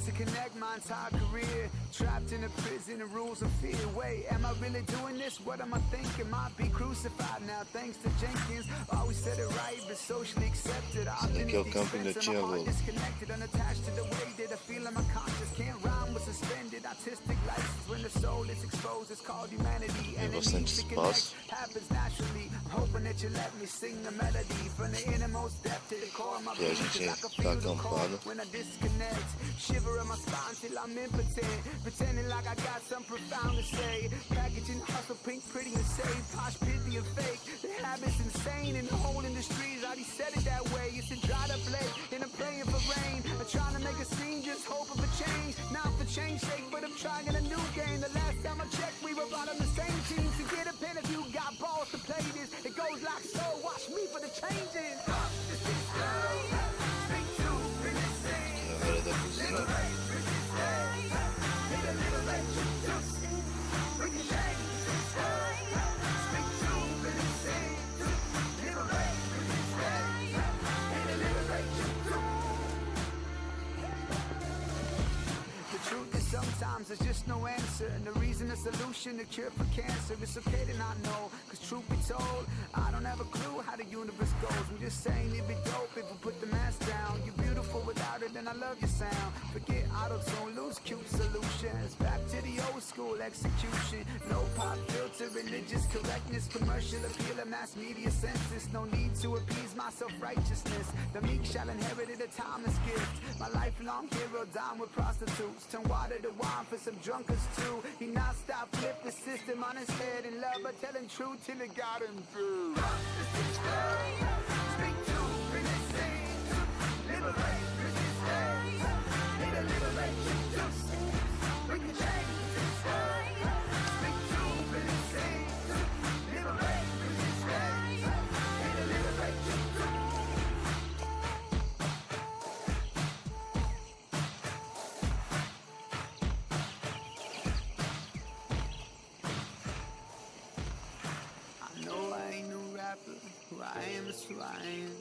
to connect my entire career. Trapped in a prison of rules of fear. Wait, am I really doing this? What am I thinking? Might be crucified now, thanks to Jenkins. Always said it right, but socially accepted. I've been at the expense of my heart disconnected, unattached to the way that I feel in my conscience. Can't rhyme with suspended artistic license. When the soul is exposed, it's called humanity. And it needs to connect, happens naturally. I'm hoping that you let me sing the melody from the innermost depth to the core of my being. Cause I can feel the call when I disconnect. Shiver in my spine till I'm impotent. Pretending like I got something profound to say. Packaging hustle pink, pretty and safe. Posh, pithy and fake. The habit's insane and the whole industry's already said it that way. It's a dried up lake and I'm praying for rain. I'm trying to make a scene, just hoping for change. Not for change sake, but I'm trying a new game. The last time I checked, we were all on the same team. So get a pen if you got balls to play this. It goes like so, watch me for the changes. Sometimes there's just no answer, and the reason, the solution, the cure for cancer. It's okay to not know, cause truth be told, I don't have a clue how the universe goes. I'm just saying it'd be dope if we put the mask down. You're beautiful without it, and I love your sound. Forget auto-tune, lose cute solutions. Back to the old school execution. No pop filter, religious correctness, commercial appeal, and mass media census. No need to appease my self-righteousness. The meek shall inherit a timeless gift. My lifelong hero dine with prostitutes. Turn water to wine for some drunkards too. He not stop, flip the system on his head in love, but telling truth till it got him through. Speak to, resist, liberate, resist, need a liberation juice. We can change this world. Speak to, resist, liberate, resist, need a liberation juice. Who I am is who I am.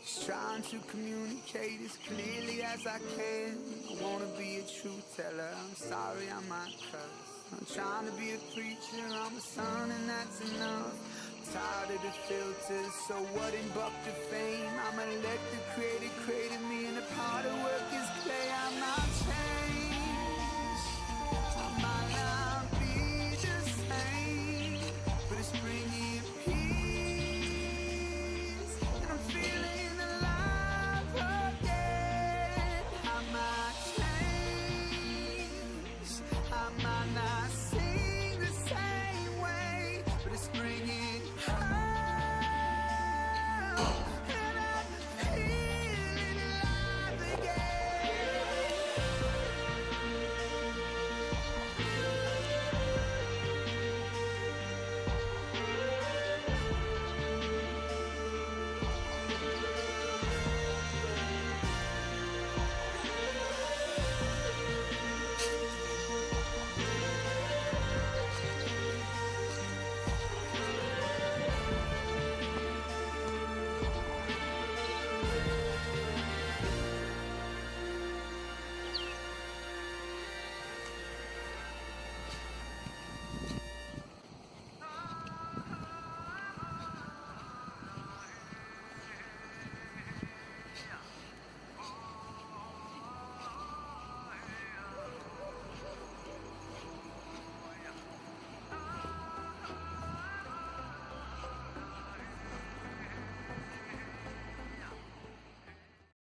Just trying to communicate as clearly as I can. I wanna be a truth teller. I'm sorry I might cuss. I'm trying to be a preacher. I'm a son and that's enough. I'm tired of the filters. So what in buck to fame? I'ma let the creator created me in the pot of work